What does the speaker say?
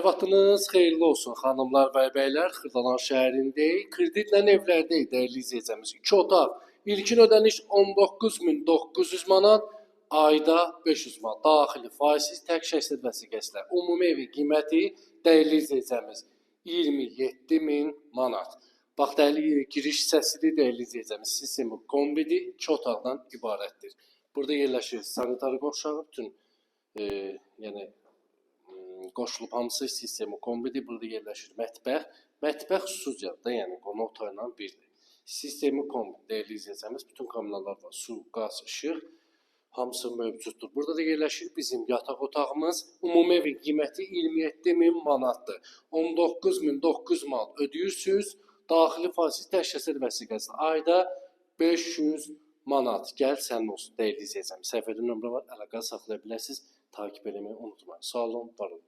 Sabahınız xeyirli olsun xanımlar və bəylər. Xırdalan şəhərindəyik. Kreditlə evlərdəyik dəyərli izləyicimiz. 2 otaq. İlkin ödəniş 19.900 manat, ayda 500 manat. Daxili faizsiz tək şəxsiyyət vəsiqəsilə. Ümumi evin qiyməti dəyərli izləyicimiz 27.000 manat. Bax, giriş hissəsidir dəyərli izləyicimiz. Sistemi kombidir, 2 otaqdan ibarətdir. Burada yerləşir sanitari qovşağı, bütün yəni qoşulub hamısı sistemi kombidir. Burada yerləşir mətbəx. Mətbəx xüsusiyyədir də, yəni qonaq otağı ilə birdir. Sistemi kombi dəyərli izləyicimiz, bütün kommunallar var. Su, qaz, işıq hamısı mövcuddur. Burada da yerləşir bizim yataq otağımız. Ümumi evin qiyməti 27.000 manatdır. 19.900 manat ödəyirsiniz. Daxili faizsiz tək şəxsiyyət vəsiqəsi ayda 500 manat. Gəl sənin olsun dəyərli izləyicimiz. Səfərin nömrə var, əlaqə saxlaya bilərsiniz. Takip etmeyi unutmayın. Sağ olun, var olun.